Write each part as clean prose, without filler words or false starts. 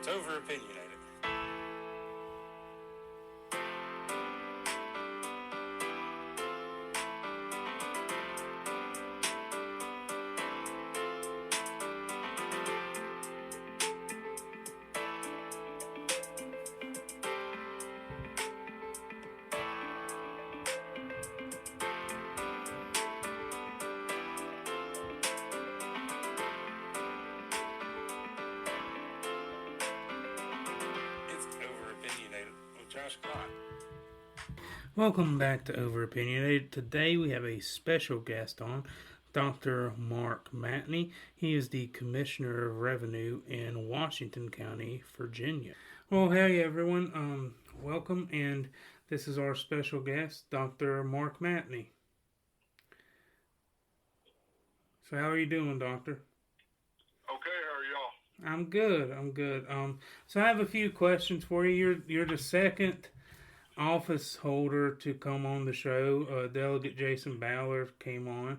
It's Over Opinionated. Welcome back to Over Opinionated. Today we have a special guest on, Dr. Mark Matney. He is the Commissioner of Revenue in Washington County, Virginia. Well, hey everyone, welcome, and this is our special guest, Dr. Mark Matney. So how are you doing, Doctor? Okay, how are y'all? I'm good. So I have a few questions for you. You're the second office holder to come on the show. Delegate Jason Ballard came on,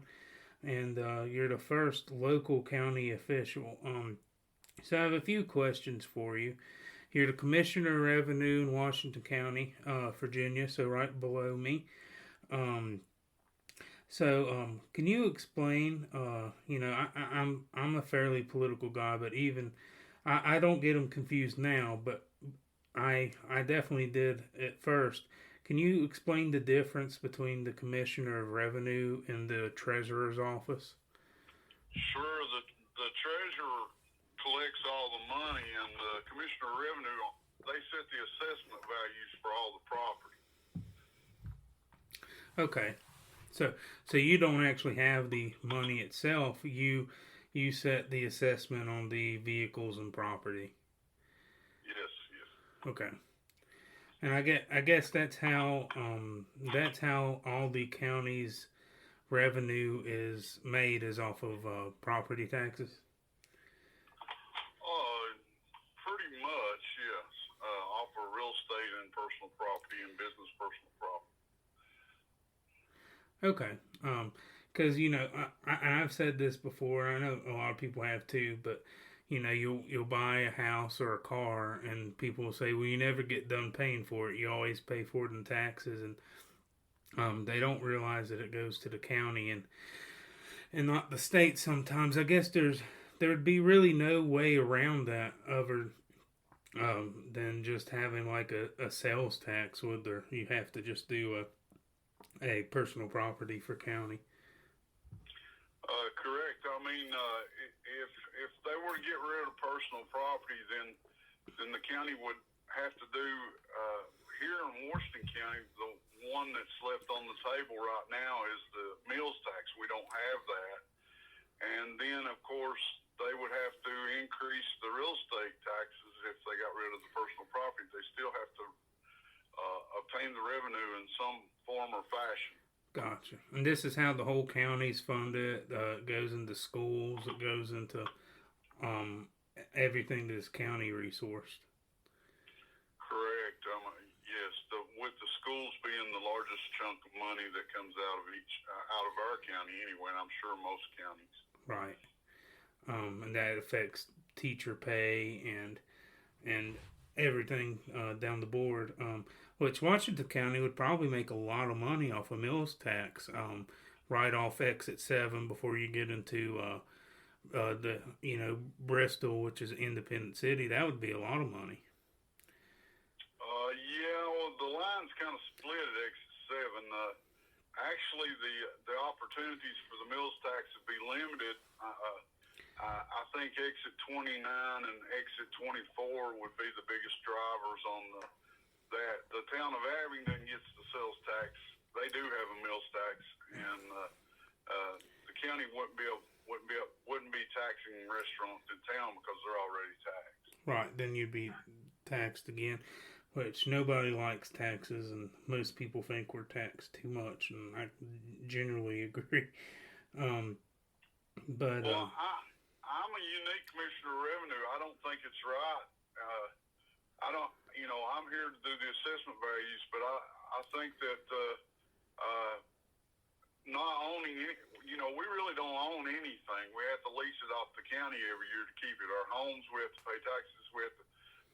and you're the first local county official. So I have a few questions for you. You're the Commissioner of Revenue in Washington County, Virginia, so right below me. Can you explain? I'm a fairly political guy, but even I don't get them confused now, but I definitely did at first. Can you explain the difference between the Commissioner of Revenue and the Treasurer's Office? Sure. The Treasurer collects all the money, and the Commissioner of Revenue, they set the assessment values for all the property. Okay. So you don't actually have the money itself. You set the assessment on the vehicles and property. Yes. Okay. And I guess that's how all the county's revenue is made, is off of property taxes. Pretty much, yes. Off of real estate and personal property and business personal property. Okay. Because I've said this before. I know a lot of people have too, but you'll buy a house or a car, and people will say, well, you never get done paying for it. You always pay for it in taxes, and they don't realize that it goes to the county and not the state sometimes. I guess there would be really no way around that other than just having like a sales tax, would there? You have to just do a personal property for county. Correct. I mean, if they were to get rid of personal property, then the county would have to do, here in Washington County, the one that's left on the table right now is the meals tax. We don't have that. And then, of course, they would have to increase the real estate taxes if they got rid of the personal property. They still have to obtain the revenue in some form or fashion. Gotcha. And this is how the whole county's funded. It goes into schools. It goes into everything that is county resourced. Correct. Yes. With the schools being the largest chunk of money that comes out of our county anyway, and I'm sure most counties. Right. And that affects teacher pay and everything down the board. Which Washington County would probably make a lot of money off of mills tax, right off Exit 7 before you get into Bristol, which is an independent city. That would be a lot of money. The line's kind of split at Exit 7. Actually, the opportunities for the mills tax would be limited. I think Exit 29 and Exit 24 would be the biggest drivers on that. The town of Abingdon gets the sales tax. They do have a mills tax, and the county wouldn't be taxing restaurants in town because they're already taxed. Right, then you'd be taxed again, which nobody likes taxes, and most people think we're taxed too much, and I generally agree. I'm a unique Commissioner of Revenue. I don't think it's right. I'm here to do the assessment values, but I think that not owning any, we really don't own anything. We have to lease it off the county every year to keep it. Our homes, we have to pay taxes. We have to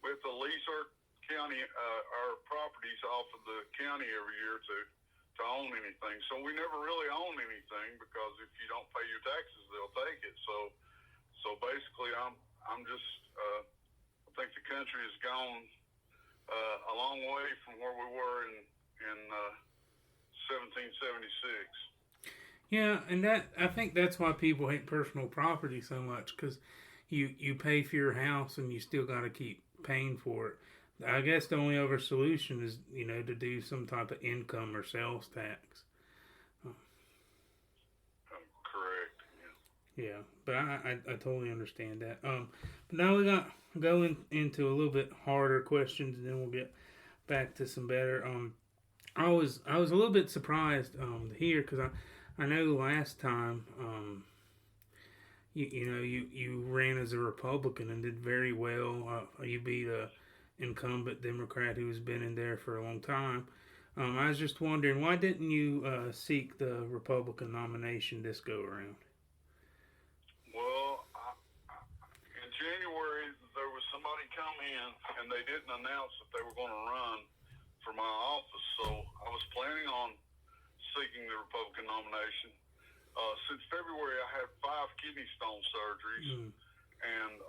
we have to lease our county, our properties off of the county every year to own anything. So we never really own anything because if you don't pay your taxes, they'll take it. So basically, I'm just I think the country has gone a long way from where we were in 1776. Yeah, and I think that's why people hate personal property so much, because you pay for your house and you still got to keep paying for it. I guess the only other solution is, to do some type of income or sales tax. Correct. Yeah, but I totally understand that. But now we got go into a little bit harder questions, and then we'll get back to some better. I was a little bit surprised to hear, because I know last time you ran as a Republican and did very well. You beat a incumbent Democrat who's been in there for a long time. I was just wondering, why didn't you seek the Republican nomination this go around? Well, in January there was somebody come in and they didn't announce that they were going to run for my office, so I was planning on seeking the Republican nomination. Since February, I had 5 kidney stone surgeries, and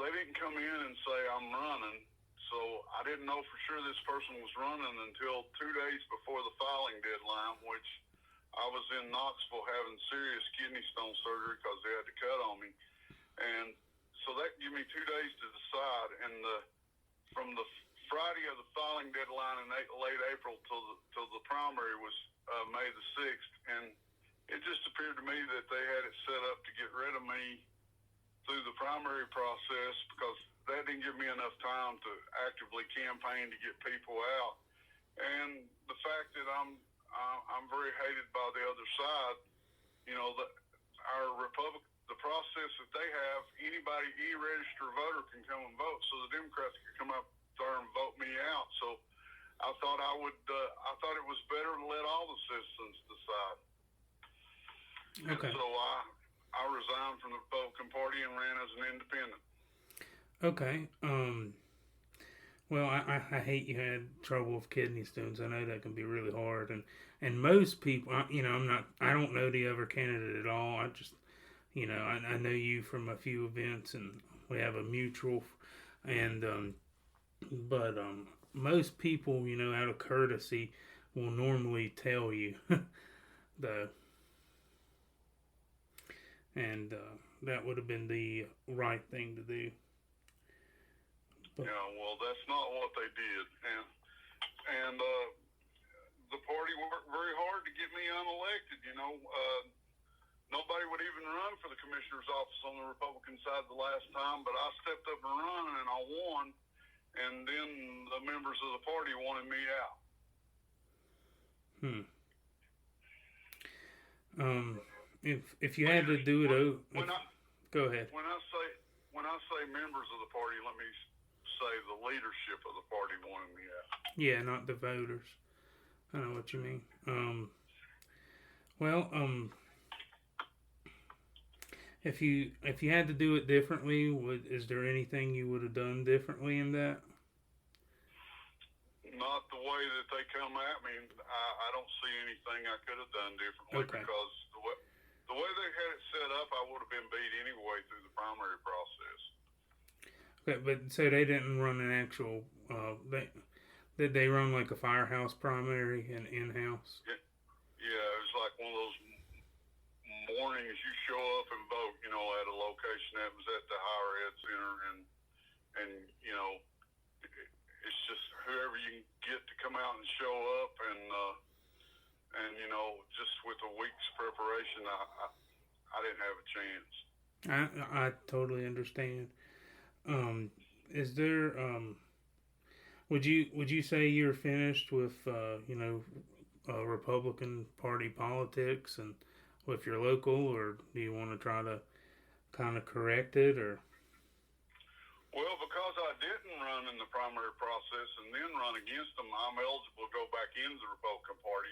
they didn't come in and say I'm running, so I didn't know for sure this person was running until 2 days before the filing deadline, which I was in Knoxville having serious kidney stone surgery because they had to cut on me, and so that gave me 2 days to decide. And from the Friday of the filing deadline in late April till the primary was May the 6th, and it just appeared to me that they had it set up to get rid of me through the primary process, because that didn't give me enough time to actively campaign to get people out. And the fact that I'm very hated by the other side, the process that they have, any registered voter can come and vote, so the Democrats can come up there and vote me out. So I thought I thought it was better to let all the citizens decide. Okay. And so I resigned from the Republican Party and ran as an independent. Okay. Well, I hate you had trouble with kidney stones. I know that can be really hard, and most people, I don't know the other candidate at all. I just, I know you from a few events, and we have a mutual, and but most people, out of courtesy, will normally tell you and that would have been the right thing to do. But, yeah, well, that's not what they did, and the party worked very hard to get me unelected. Nobody would even run for the commissioner's office on the Republican side the last time, but I stepped up and ran, and I won, and then the members of the party wanted me out. If you had to do it, go ahead. When I say members of the party, let me say the leadership of the party wanted me out. Yeah, not the voters. I know what you mean. If you had to do it differently, is there anything you would have done differently in that? Not the way that they come at me. I don't see anything I could have done differently, because the way they had it set up, I would have been beat anyway through the primary process. Okay, but so they didn't run an actual. Did they run like a firehouse primary and in-house? Yeah, it was like one of those mornings you show up and vote, at a location that was at the higher ed center, and it's just whoever you can get to come out and show up, and just with a week's preparation, I didn't have a chance. I totally understand. Is there would you say you're finished with Republican Party politics and with your local, or do you want to try to kind of correct it, or? Well, because I didn't run in the primary process and then run against them, I'm eligible to go back into the Republican Party.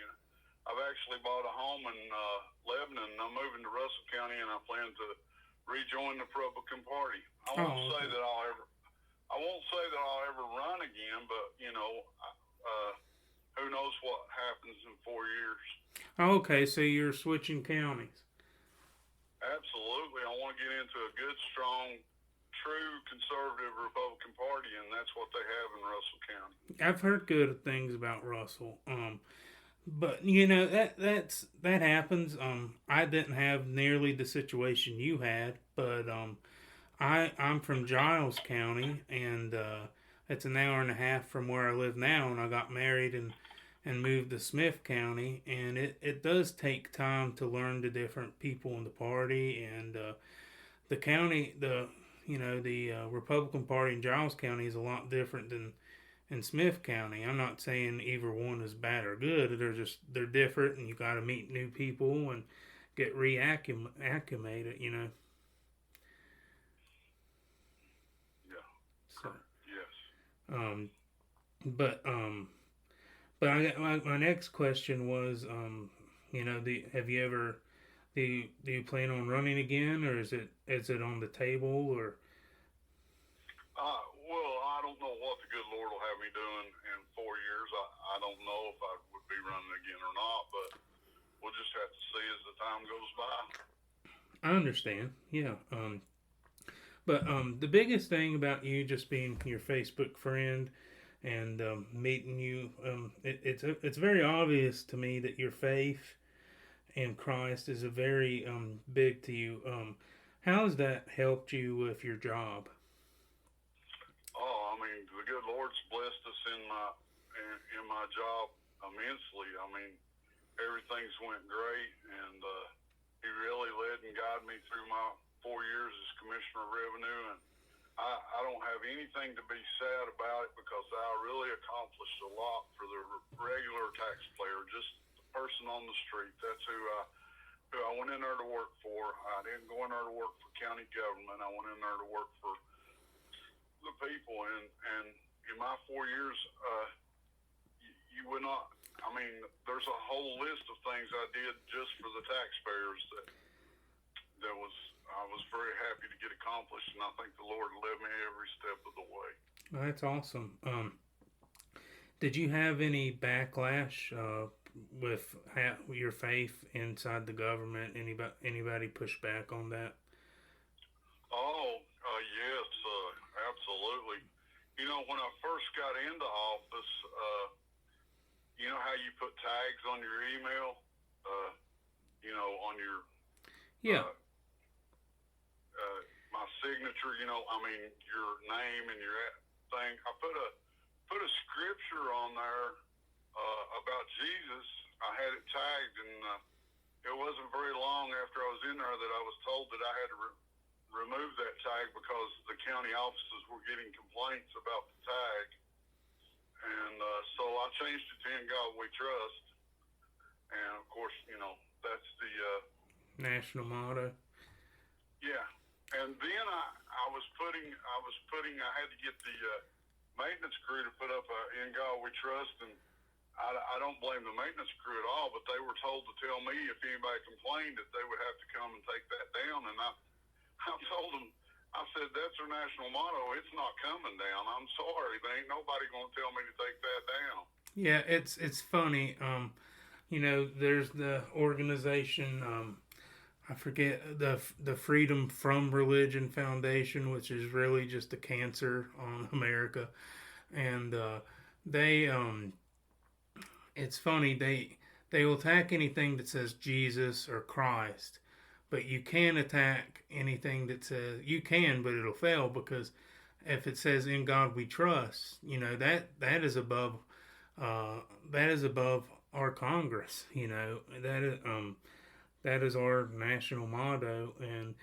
I've actually bought a home in Lebanon, and I'm moving to Russell County, and I plan to rejoin the Republican Party. I won't say that I'll ever run again, but who knows what happens in 4 years. Okay, so you're switching counties. Absolutely. I want to get into a good, strong, true conservative Republican Party, and that's what they have in Russell County. I've heard good things about Russell. But that happens. I didn't have nearly the situation you had, but I'm from Giles County, and it's an hour and a half from where I live now. And I got married and moved to Smith County, and it does take time to learn the different people in the party, and the county, the Republican Party in Giles County is a lot different than in Smith County. I'm not saying either one is bad or good. They're different, and you got to meet new people and get reacclimated. Yeah. So, yes. But my next question was, do you plan on running again, or is it on the table, or? Well, I don't know what the good Lord will have me doing in 4 years. I don't know if I would be running again or not, but we'll just have to see as the time goes by. I understand, yeah. But the biggest thing about you just being your Facebook friend and meeting you, it's very obvious to me that your faith in Christ is a very big to you. How has that helped you with your job? Oh, I mean, the good Lord's blessed us in my job immensely. I mean, everything's went great, and He really led and guided me through my 4 years as Commissioner of Revenue, and I don't have anything to be sad about it because I really accomplished a lot for the regular taxpayer, just the person on the street. That's who I went in there to work for. I didn't go in there to work for county government. I went in there to work for the people, and in my 4 years, you would not. I mean, there's a whole list of things I did just for the taxpayers that I was very happy to get accomplished, and I think the Lord led me every step of the way. That's awesome. Did you have any backlash with your faith inside the government? Anybody push back on that? Oh, yes, absolutely. When I first got into office, you know how you put tags on your email, on your my signature, your name and your thing. I put a scripture on there about Jesus. I had it tagged, and it wasn't very long after I was in there that I was told that I had to remove that tag because the county offices were getting complaints about the tag. And so I changed it to In God We Trust. And, of course, that's the national motto. Yeah. And then I had to get the maintenance crew to put up a In God We Trust. And I don't blame the maintenance crew at all, but they were told to tell me if anybody complained that they would have to come and take that down. And I told them, I said, that's our national motto. It's not coming down. I'm sorry. There ain't nobody going to tell me to take that down. Yeah, it's funny. There's the organization, I forget, the Freedom from Religion Foundation, which is really just a cancer on America. And it's funny, they will attack anything that says Jesus or Christ. But you can attack anything that says, you can, but it'll fail, because if it says In God We Trust, that is above our Congress. That is our national motto. And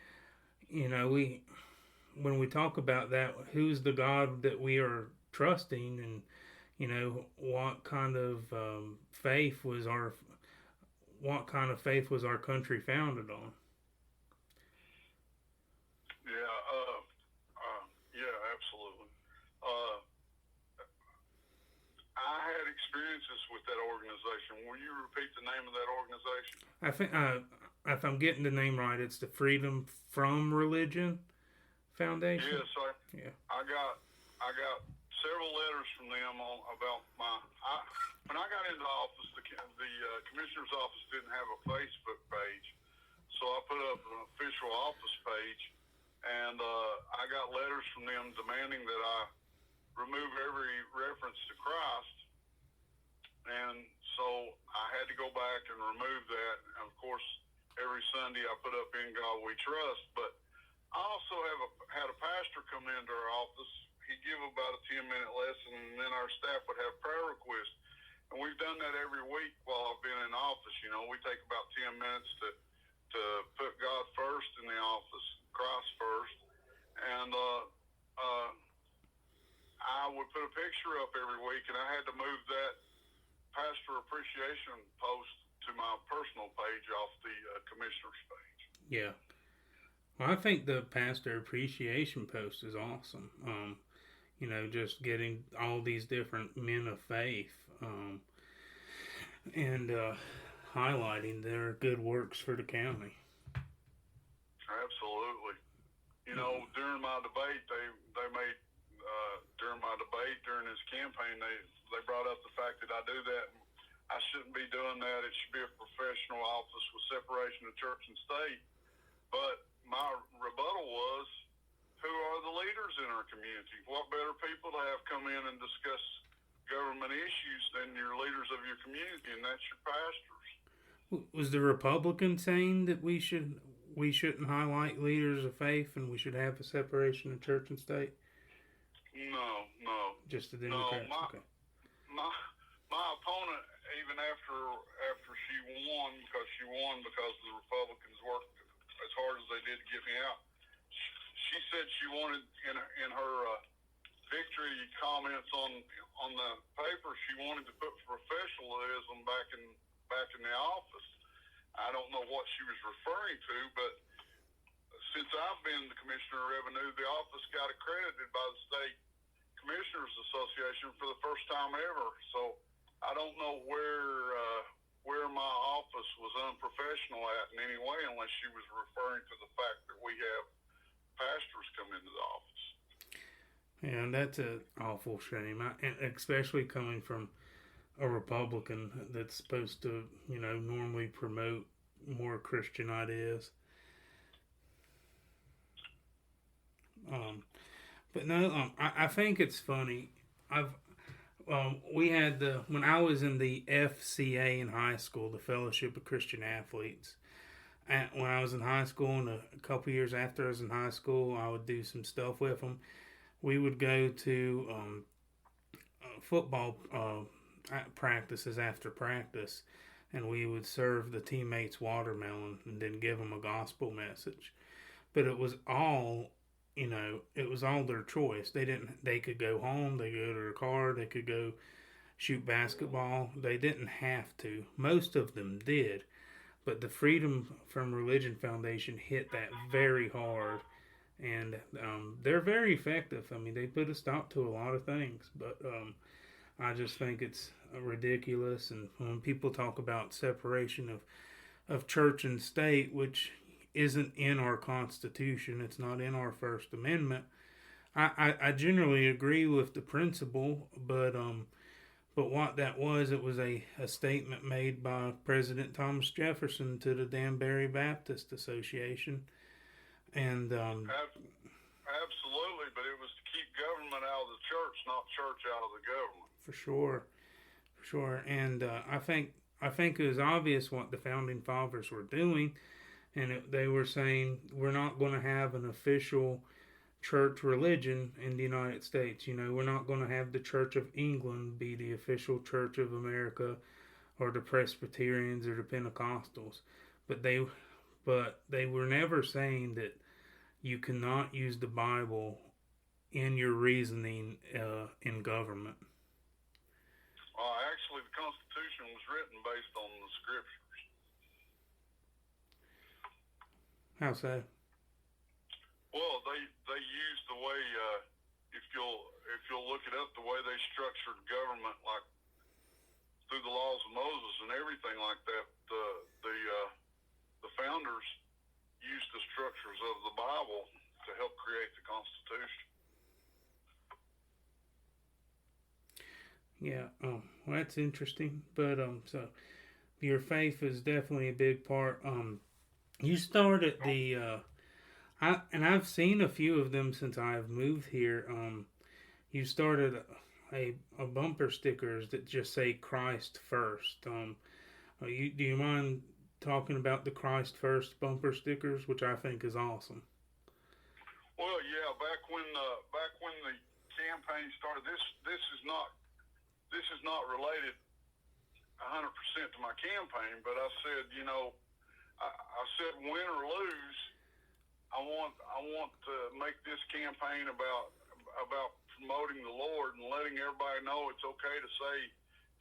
when we talk about that, who's the God that we are trusting, and what kind of faith was our country founded on? Absolutely. I had experiences with that organization. Will you repeat the name of that organization? I think if I'm getting the name right, it's the Freedom from Religion Foundation. Yes, I got several letters from them about when I got into office. The commissioner's office didn't have a Facebook page, so I put up an official office page, and I got letters from them demanding that I remove every reference to Christ, and so I had to go back and remove that. And of course, every Sunday I put up "In God We Trust," but I also had a pastor come into our office. He'd give about a 10-minute lesson, and then our staff would have prayer requests. And we've done that every week while I've been in office. You know, we take about 10 minutes to put God first in the office, Christ first. And I would put a picture up every week, and I had to move that pastor appreciation post to my personal page off the commissioner's page. Yeah. Well, I think the pastor appreciation post is awesome. You know, just getting all these different men of faith and highlighting their good works for the county. Absolutely. You know, during my debate, they made during this campaign, they brought up the fact that I do that. I shouldn't be doing that. It should be a professional office with separation of church and state. But my rebuttal was, who are the leaders in our community? What better people to have come in and discuss government issues than your leaders of your community, and that's your pastors. Was the Republican saying that we shouldn't highlight leaders of faith and we should have a separation of church and state? No. Just the Democrats? No, my opponent, even after she won, because the Republicans worked as hard as they did to get me out, she said she wanted in her victory comments on the paper, she wanted to put professionalism back in the office. I don't know what she was referring to, but since I've been the Commissioner of Revenue, the office got accredited by the State Commissioners Association for the first time ever. So I don't know where my office was unprofessional at in any way, unless she was referring to the fact that we have pastors come into the office. Yeah, that's an awful shame, and especially coming from a Republican that's supposed to, you know, normally promote more Christian ideas. But no, I think it's funny. We had when I was in the FCA in high school, the Fellowship of Christian Athletes. When I was in high school, and a couple years after I was in high school, I would do some stuff with them. We would go to football practices after practice, and we would serve the teammates watermelon and then give them a gospel message. But it was all, you know, it was all their choice. They could go home, they could go to their car, they could go shoot basketball. They didn't have to. Most of them did. But the Freedom from Religion Foundation hit that very hard, and they're very effective. I mean, they put a stop to a lot of things, but I just think it's ridiculous. And when people talk about separation of church and state, which isn't in our Constitution, it's not in our First Amendment, I generally agree with the principle, but what that was, it was a statement made by President Thomas Jefferson to the Danbury Baptist Association. And absolutely, but it was to keep government out of the church, not church out of the government. For sure. And I think it was obvious what the Founding Fathers were doing, and they were saying we're not going to have an official church religion in the United States. You know, we're not going to have the Church of England be the official Church of America, or the Presbyterians or the Pentecostals. But they were never saying that you cannot use the Bible in your reasoning in government. Actually, the Constitution was written based on the Scriptures. How so? Well, they used the way, if you'll look it up, the way they structured government, like through the laws of Moses and everything like that. The founders used the structures of the Bible to help create the Constitution. Yeah, well, that's interesting. But so your faith is definitely a big part. You started I've seen a few of them since I've moved here. You started a bumper stickers that just say Christ First. Do you mind talking about the Christ First bumper stickers, which I think is awesome? Well, yeah, back when the campaign started, this is not related 100% to my campaign, but I said, I said, win or lose, I want to make this campaign about promoting the Lord and letting everybody know it's okay to say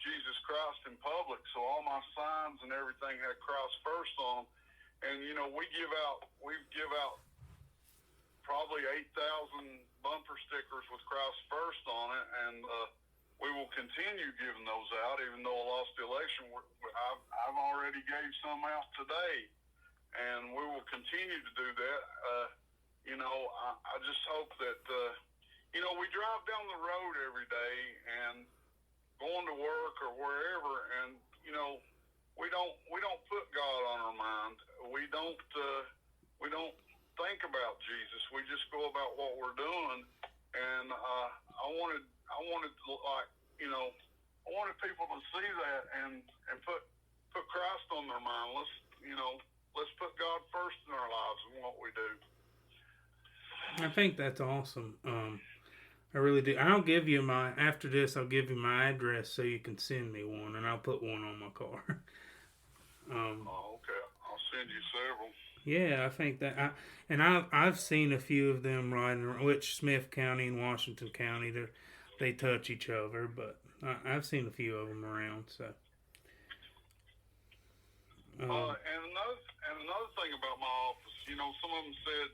Jesus Christ in public. So all my signs and everything had Christ First on them. And we give out probably 8,000 bumper stickers with Christ First on it, and we will continue giving those out, even though I lost the election. I've already gave some out today, and we will continue to do that. I just hope that, we drive down the road every day and going to work or wherever, and, we don't put God on our mind. We don't think about Jesus. We just go about what we're doing. And I wanted people to see that and put Christ on their mind. Let's put God first in our lives and what we do. I think that's awesome. I really do. After this, I'll give you my address so you can send me one, and I'll put one on my car. Okay. I'll send you several. Yeah, I think that, I've seen a few of them riding around, which Smith County and Washington County, they touch each other, but I've seen a few of them around, so. And another thing about my office, some of them said,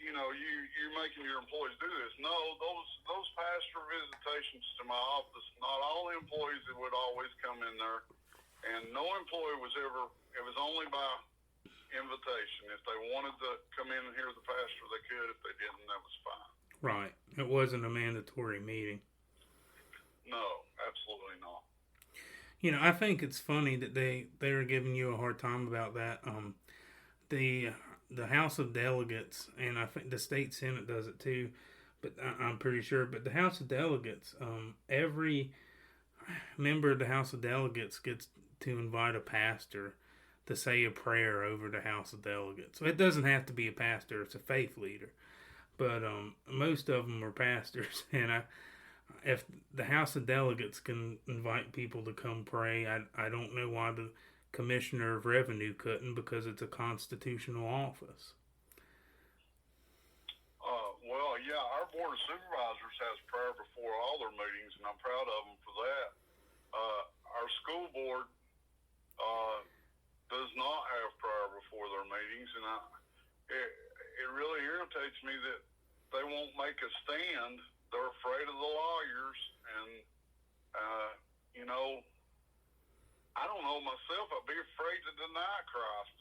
you're making your employees do this. No, those pastor visitations to my office, not all the employees that would always come in there, and no employee it was only by invitation. If they wanted to come in and hear the pastor, they could. If they didn't, that was fine. Right. It wasn't a mandatory meeting. No, absolutely not. I think it's funny that they were giving you a hard time about that. The House of Delegates, and I think the state Senate does it too, but I'm pretty sure. But the House of Delegates, every member of the House of Delegates gets to invite a pastor to say a prayer over the House of Delegates. So it doesn't have to be a pastor; it's a faith leader. But most of them are pastors, and if the House of Delegates can invite people to come pray, I don't know why the Commissioner of Revenue couldn't, because it's a constitutional office. Well, yeah, our Board of Supervisors has prayer before all their meetings, and I'm proud of them for that. Our school board does not have prayer before their meetings, and it really irritates me that they won't make a stand. They're afraid of the lawyers, and I don't know myself. I'd be afraid to deny Christ.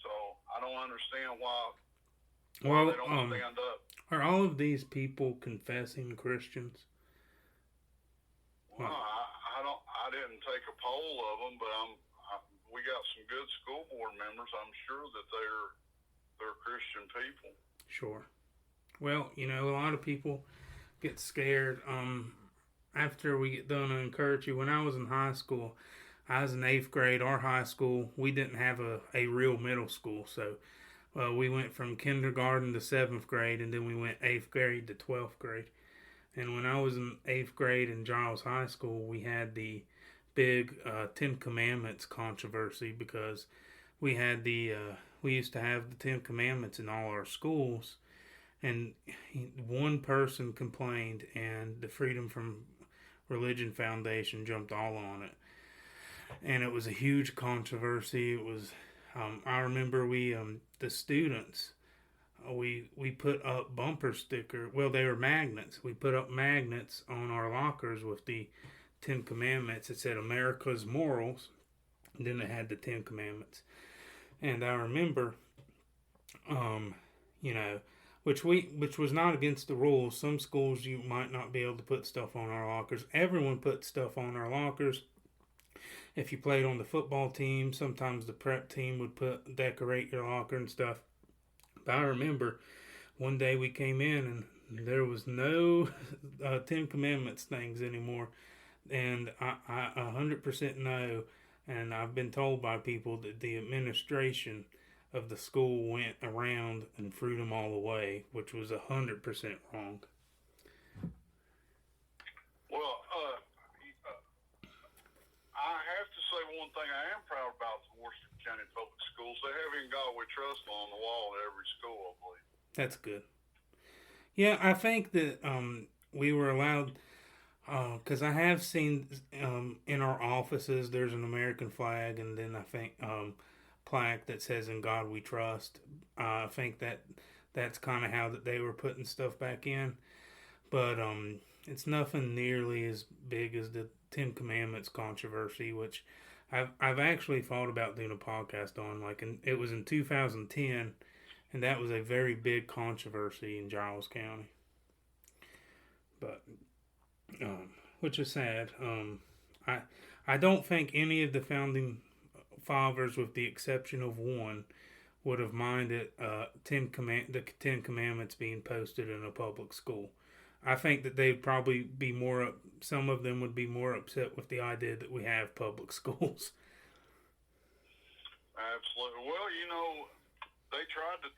So I don't understand why they don't stand up. Are all of these people confessing Christians? Well, I didn't take a poll of them, but we got some good school board members. I'm sure that they're Christian people. Sure. Well, a lot of people get scared. After we get done, I encourage you. When I was in high school, I was in 8th grade. Our high school, we didn't have a real middle school, so we went from kindergarten to 7th grade, and then we went 8th grade to 12th grade. And when I was in 8th grade in Giles High School, we had the big 10 Commandments controversy, because we used to have the 10 Commandments in all our schools, and one person complained, and the Freedom from Religion Foundation jumped all on it, and it was a huge controversy. It was, I remember the students, we put up bumper sticker. Well, they were magnets. We put up magnets on our lockers with the 10 Commandments. It said America's morals, And then they had the 10 Commandments. And I remember, you know, which was not against the rules. Some schools you might not be able to put stuff on our lockers. Everyone put stuff on our lockers. If you played on the football team, sometimes the prep team would decorate your locker and stuff. But I remember one day we came in and there was no 10 Commandments things anymore. And I 100% know, and I've been told by people that the administration of the school went around and threw them all away, which was 100% wrong. Well, I have to say one thing I am proud about the Washington County Public Schools. They have In God We Trust on the wall at every school, I believe. That's good. Yeah, I think that we were allowed, because I have seen in our offices there's an American flag, and then I think plaque that says In God We Trust. I think that's kind of how that they were putting stuff back in. But it's nothing nearly as big as the 10 Commandments controversy, which I've actually thought about doing a podcast on. It was in 2010, and that was a very big controversy in Giles County. But which is sad. I don't think any of the founding fathers, with the exception of one, would have minded the 10 Commandments being posted in a public school. I think that they'd probably be some of them would be more upset with the idea that we have public schools. Absolutely. Well, you know, they tried to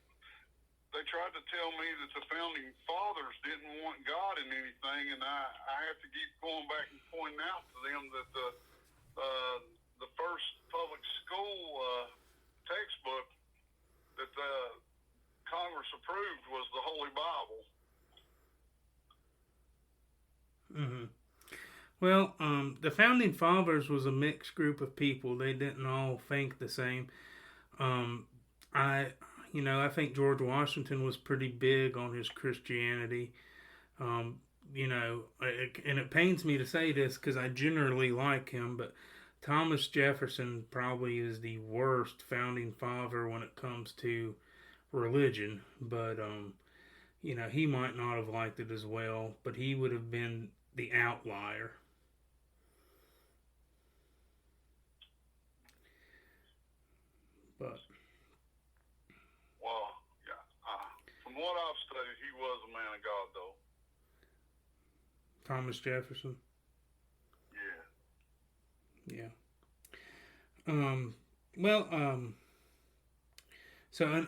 tell me that the founding fathers didn't want God in anything, and I have to keep going back and pointing out to them that the first public school textbook that the Congress approved was the Holy Bible. Mm-hmm. Well, the founding fathers was a mixed group of people. They didn't all think the same. I think George Washington was pretty big on his Christianity. And it pains me to say this because I generally like him, but Thomas Jefferson probably is the worst founding father when it comes to religion. But, he might not have liked it as well, but he would have been the outlier. But from what I've studied, he was a man of God, though. Thomas Jefferson. Yeah. So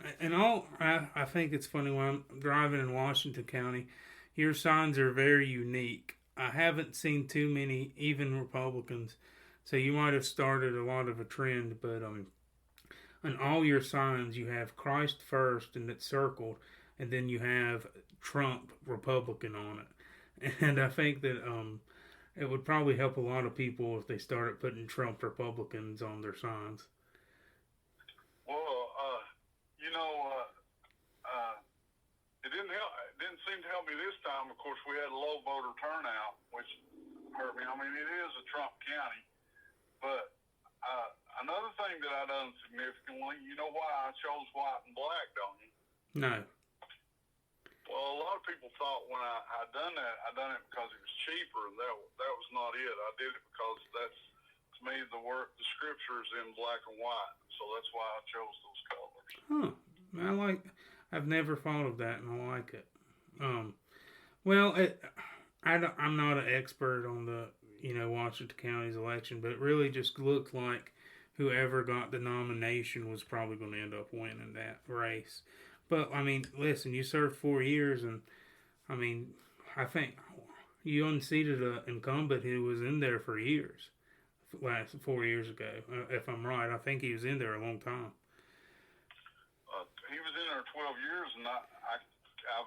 I think it's funny when I'm driving in Washington County, your signs are very unique. I haven't seen too many, even Republicans. So you might have started a lot of a trend, but on all your signs you have Christ first and it's circled, and then you have Trump Republican on it. And I think that it would probably help a lot of people if they started putting Trump Republicans on their signs. Well, it didn't seem to help me this time. Of course, we had a low voter turnout, which hurt me. I mean, it is a Trump county. But another thing that I done significantly, you know why I chose white and black, don't you? No. Well, a lot of people thought when I done that, I done it because it was cheaper, and that was not it. I did it because that's, to me, the scriptures in black and white, so that's why I chose those colors. Huh. I've never thought of that, and I like it. I'm not an expert on the Washington County's election, but it really just looked like whoever got the nomination was probably going to end up winning that race. But, I mean, listen, you served 4 years, and, I mean, I think you unseated an incumbent who was in there for years, last 4 years ago, if I'm right. I think he was in there a long time. He was in there 12 years, and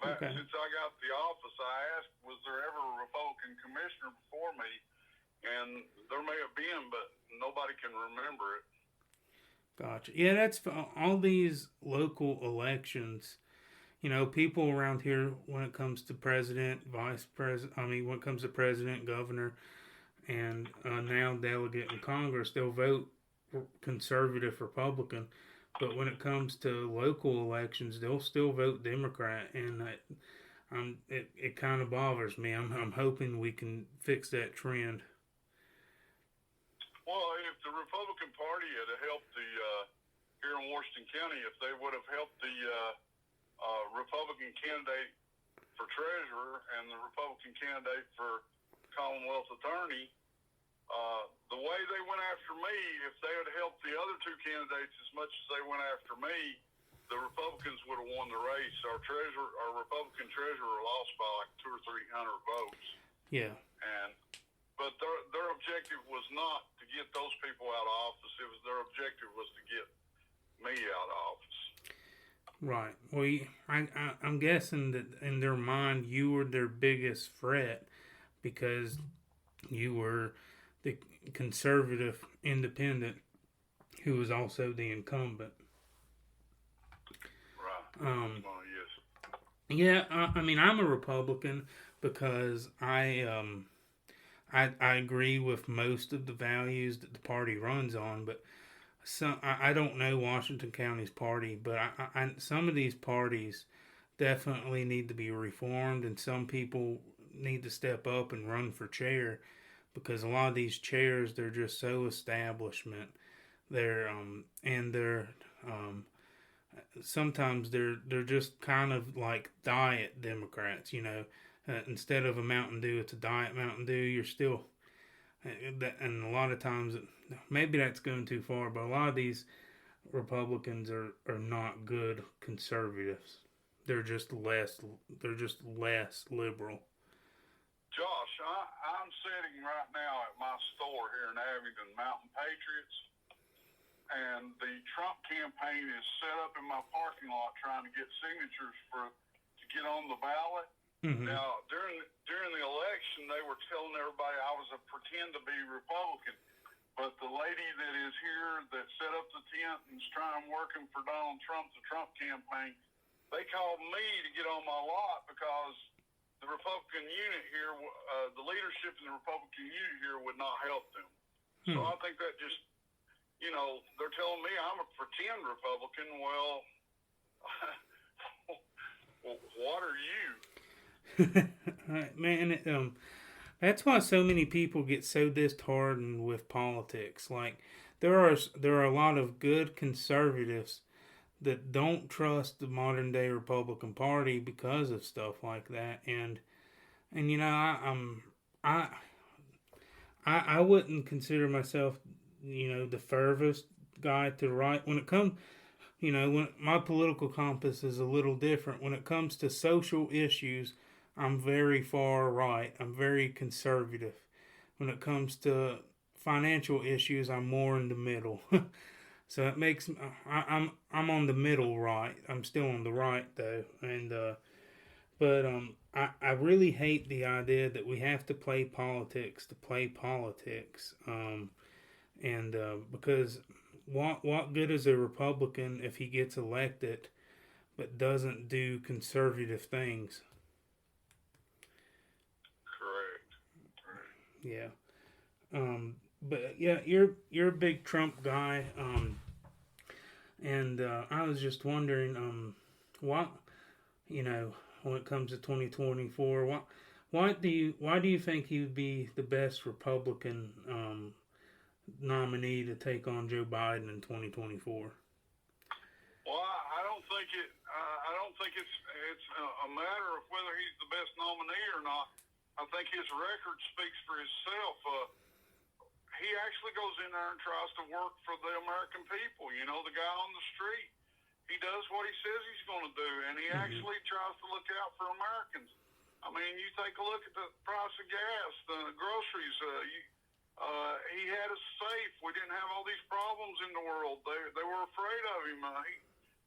Okay. Since I got the office, I asked, was there ever a Republican commissioner before me? And there may have been, but nobody can remember it. Gotcha. Yeah, that's all these local elections. People around here, when it comes to president, vice president, when it comes to president, governor, and now delegate in Congress, they'll vote conservative Republican, but when it comes to local elections, they'll still vote Democrat, and it kind of bothers me. I'm hoping we can fix that trend. Well, if the Republican Party had helped the here in Washington County, if they would have helped the Republican candidate for treasurer and the Republican candidate for Commonwealth attorney, the way they went after me, if they had helped the other two candidates as much as they went after me, the Republicans would have won the race. Our Republican treasurer lost by like 200 or 300 votes. Yeah. But their objective was not to get those people out of office. Their objective was to get me out of office. Right. Well, I'm guessing that in their mind you were their biggest threat because you were the conservative independent who was also the incumbent. Right. Yes. Yeah. I mean, I'm a Republican because I agree with most of the values that the party runs on, but I don't know Washington County's party, but some of these parties definitely need to be reformed, and some people need to step up and run for chair, because a lot of these chairs, they're just so establishment. Sometimes they're just kind of like diet Democrats, instead of a Mountain Dew, it's a diet Mountain Dew. You're still, and a lot of times, maybe that's going too far, but a lot of these Republicans are not good conservatives. They're just less liberal. Josh, I'm sitting right now at my store here in Abingdon, Mountain Patriots, and the Trump campaign is set up in my parking lot trying to get signatures to get on the ballot. Mm-hmm. Now, during the election, they were telling everybody I was a pretend to be Republican, but the lady that is here that set up the tent and is working for Donald Trump, the Trump campaign, they called me to get on my lot because the Republican unit here, the leadership in the Republican unit here would not help them. So I think that just, they're telling me I'm a pretend Republican. Well, what are you? Man, that's why so many people get so disheartened with politics. Like, there are a lot of good conservatives that don't trust the modern day Republican Party because of stuff like that, and I wouldn't consider myself the furthest guy to the right when it comes. When my political compass is a little different. When it comes to social issues, I'm very far right. I'm very conservative. When it comes to financial issues, I'm more in the middle. So it makes I'm on the middle right. I'm still on the right though, and but I really hate the idea that we have to play politics to play politics. Because what good is a Republican if he gets elected but doesn't do conservative things? Correct. Yeah. But yeah, you're a big Trump guy, and I was just wondering, what, when it comes to 2024, why do you think he would be the best Republican nominee to take on Joe Biden in 2024? Well, I don't think it's a matter of whether he's the best nominee or not. I think his record speaks for itself. He actually goes in there and tries to work for the American people. The guy on the street. He does what he says he's going to do, and he actually tries to look out for Americans. I mean, you take a look at the price of gas, the groceries. He had us safe. We didn't have all these problems in the world. They were afraid of him.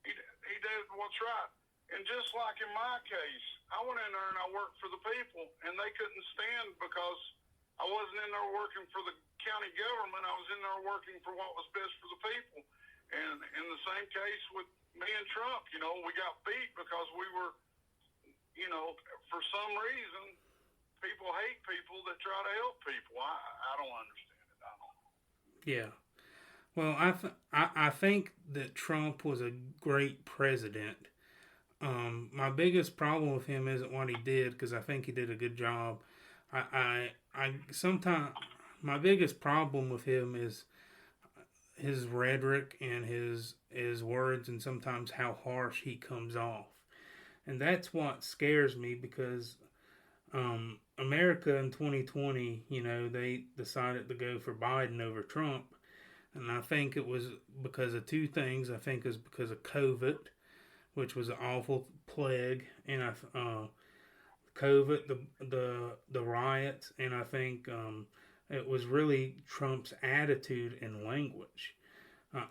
He did what's right. And just like in my case, I went in there and I worked for the people, and they couldn't stand because I wasn't in there working for the county government. I was in there working for what was best for the people. And in the same case with me and Trump, we got beat because we were, for some reason, people hate people that try to help people. I don't understand it. I don't know. Yeah. Well, I think that Trump was a great president. My biggest problem with him isn't what he did, because I think he did a good job. I sometimes my biggest problem with him is his rhetoric and his words, and sometimes how harsh he comes off, and that's what scares me, because America in 2020, they decided to go for Biden over Trump, and I think it was because of two things. I think it was because of COVID, which was an awful plague, and COVID, the riots, and I think it was really Trump's attitude and language.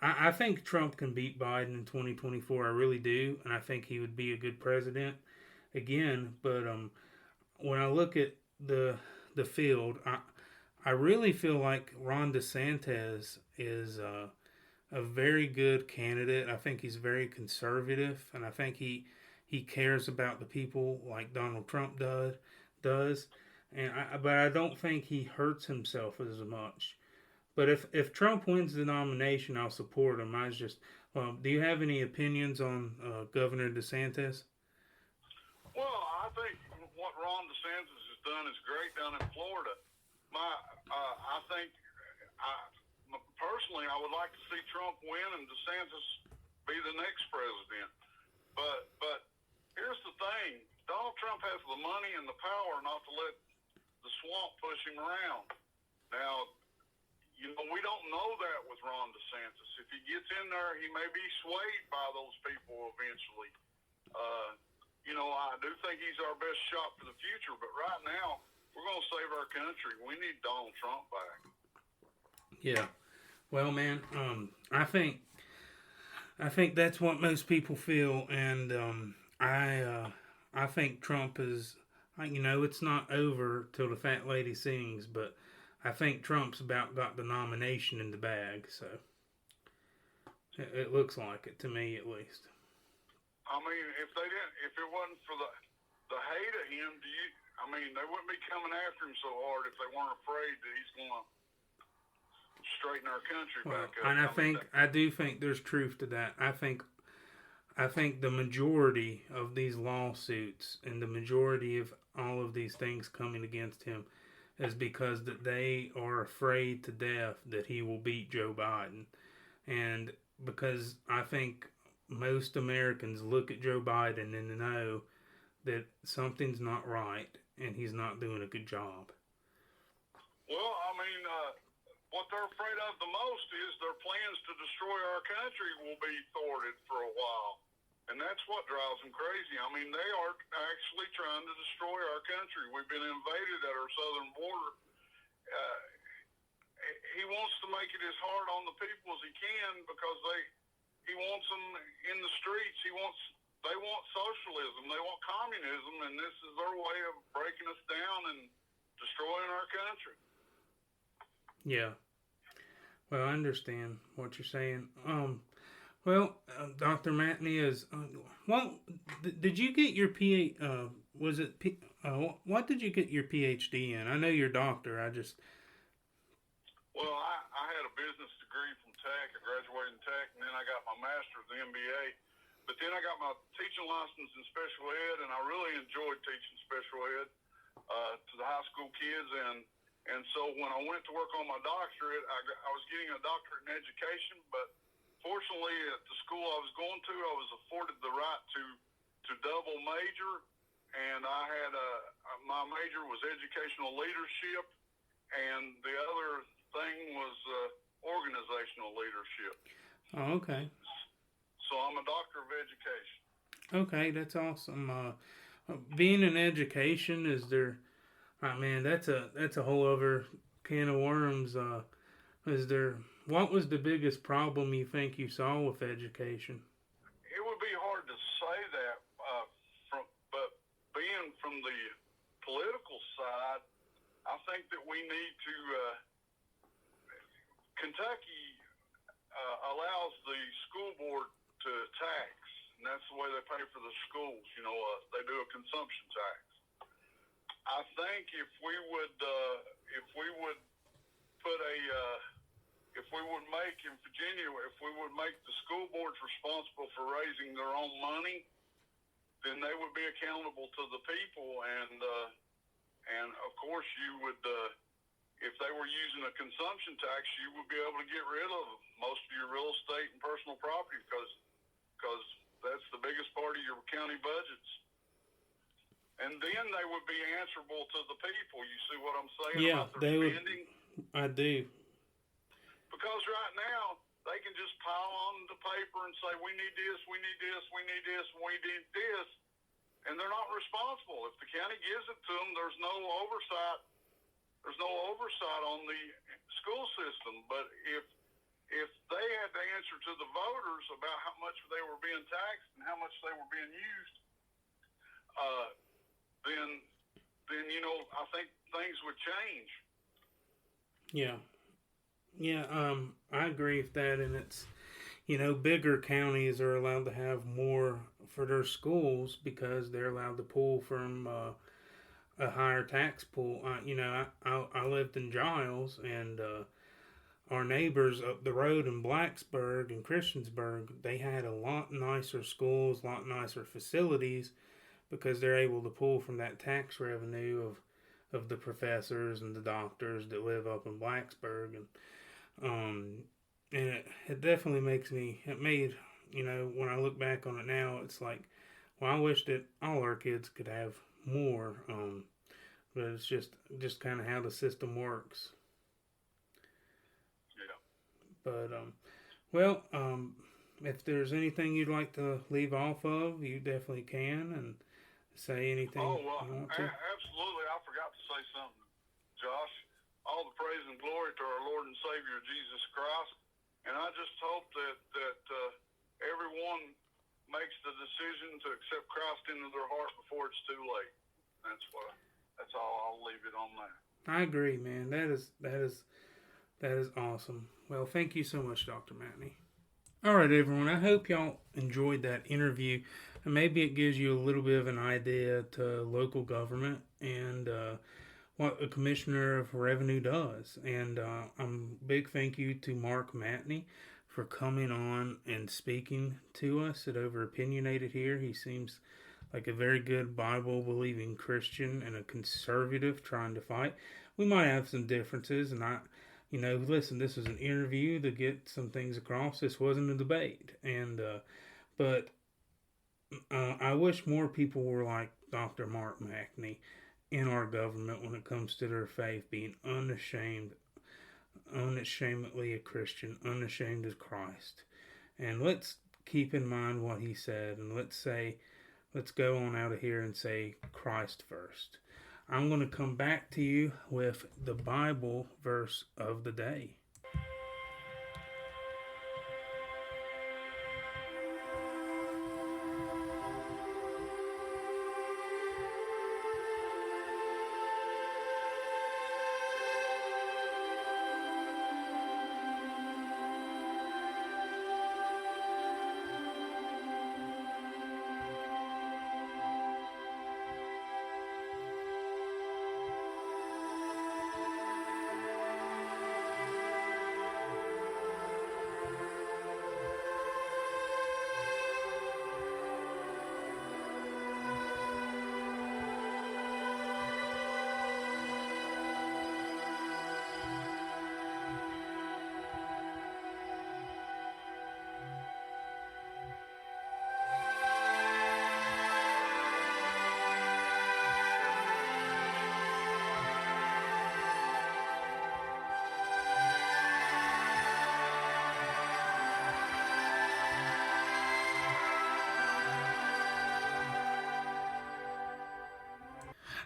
I think Trump can beat Biden in 2024. I really do, and I think he would be a good president again. But when I look at the field, I really feel like Ron DeSantis is a very good candidate. I think he's very conservative, and I think he cares about the people like Donald Trump does. But I don't think he hurts himself as much. But if Trump wins the nomination, I'll support him. Do you have any opinions on Governor DeSantis? Well, I think what Ron DeSantis has done is great down in Florida. Personally, I would like to see Trump win and DeSantis be the next president. But here's the thing: Donald Trump has the money and the power not to let the swamp push him around. Now, we don't know that with Ron DeSantis. If he gets in there, he may be swayed by those people eventually. I do think he's our best shot for the future, but right now, we're going to save our country. We need Donald Trump back. Yeah. Well, man, I think that's what most people feel, and I think Trump is, it's not over till the fat lady sings, but I think Trump's about got the nomination in the bag, so it looks like it to me, at least. I mean, if it wasn't for the hate of him, they wouldn't be coming after him so hard if they weren't afraid that he's going to straighten our country back up. And I do think there's truth to that. I think the majority of these lawsuits and the majority of all of these things coming against him is because that they are afraid to death that he will beat Joe Biden. And because I think most Americans look at Joe Biden and know that something's not right and he's not doing a good job. Well, what they're afraid of the most is their plans to destroy our country will be thwarted for a while. And that's what drives them crazy. They are actually trying to destroy our country. We've been invaded at our southern border. He wants to make it as hard on the people as he can because he wants them in the streets. They want socialism. They want communism, and this is their way of breaking us down and destroying our country. Yeah. Well, I understand what you're saying. Dr. Matney is. Did you get your what did you get your PhD in? I know you're a doctor. Well, I had a business degree from Tech. I graduated in Tech, and then I got my master's in MBA. But then I got my teaching license in special ed, and I really enjoyed teaching special ed to the high school kids. And so when I went to work on my doctorate, I was getting a doctorate in education, but fortunately at the school I was going to, I was afforded the right to double major, and I had my major was educational leadership, and the other thing was organizational leadership. Oh, okay. So I'm a doctor of education. Okay, that's awesome. Being in education, is there? That's a whole other can of worms. What was the biggest problem you think you saw with education? It would be hard to say that, but being from the political side, I think that we need to. Kentucky allows the school board to tax, and that's the way they pay for the schools. They do a consumption tax. I think if we would put a if we would make in Virginia, if we would make the school boards responsible for raising their own money, then they would be accountable to the people, and of course you would, if they were using a consumption tax, you would be able to get rid of most of your real estate and personal property because that's the biggest part of your county budgets. And then they would be answerable to the people. You see what I'm saying about their spending? I do. Because right now, they can just pile on the paper and say, we need this, we need this, we need this, we need this. And they're not responsible. If the county gives it to them, there's no oversight. There's no oversight on the school system. But if they had to answer to the voters about how much they were being taxed and how much they were being used, then I think things would change. Yeah, I agree with that, and it's, bigger counties are allowed to have more for their schools because they're allowed to pull from a higher tax pool. I lived in Giles, and our neighbors up the road in Blacksburg and Christiansburg, they had a lot nicer schools, a lot nicer facilities, because they're able to pull from that tax revenue of the professors and the doctors that live up in Blacksburg. And it definitely made, when I look back on it now, it's like, well, I wish that all our kids could have more, but it's just kind of how the system works. Yeah. But, if there's anything you'd like to leave off of, you definitely can, and say anything you want to. Absolutely. I forgot to say something, Josh. All the praise and glory to our Lord and Savior Jesus Christ. And I just hope that everyone makes the decision to accept Christ into their heart before it's too late. That's all. I'll leave it on that. I agree, man. That is awesome. Well, thank you so much, Dr. Matney. All right, everyone. I hope y'all enjoyed that interview, and maybe it gives you a little bit of an idea to local government and what a commissioner of revenue does. And big thank you to Mark Matney for coming on and speaking to us at Over Opinionated here. He seems like a very good Bible-believing Christian and a conservative trying to fight. We might have some differences, and listen, this is an interview to get some things across. This wasn't a debate. And but I wish more people were like Dr. Mark Matney in our government when it comes to their faith, being unashamedly a Christian, unashamed of Christ. And let's keep in mind what he said, and let's go on out of here and say Christ first. I'm going to come back to you with the Bible verse of the day.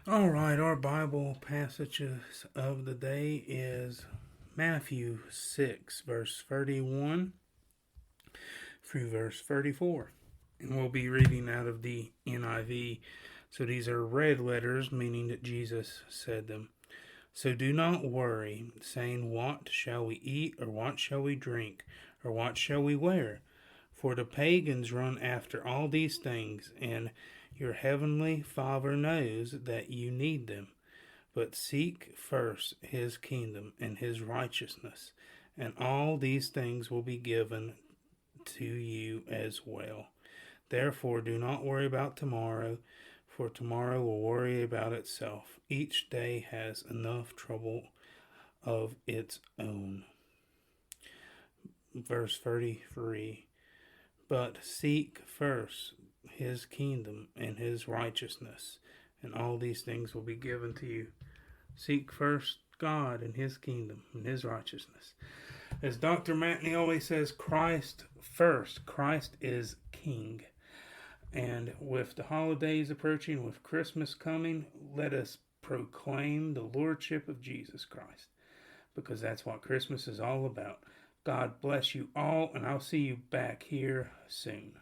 All right, our Bible passages of the day is Matthew 6, verse 31 through verse 34. And we'll be reading out of the NIV. So these are red letters, meaning that Jesus said them. So do not worry, saying, what shall we eat, or what shall we drink, or what shall we wear? For the pagans run after all these things, and your heavenly Father knows that you need them. But seek first his kingdom and his righteousness, and all these things will be given to you as well. Therefore, do not worry about tomorrow, for tomorrow will worry about itself. Each day has enough trouble of its own. Verse 33. But seek first his kingdom and his righteousness, and all these things will be given to you. Seek first God and his kingdom and his righteousness. As Dr. Matney always says, Christ first. Christ is King. And with the holidays approaching, with Christmas coming, let us proclaim the Lordship of Jesus Christ, because that's what Christmas is all about. God bless you all, and I'll see you back here soon.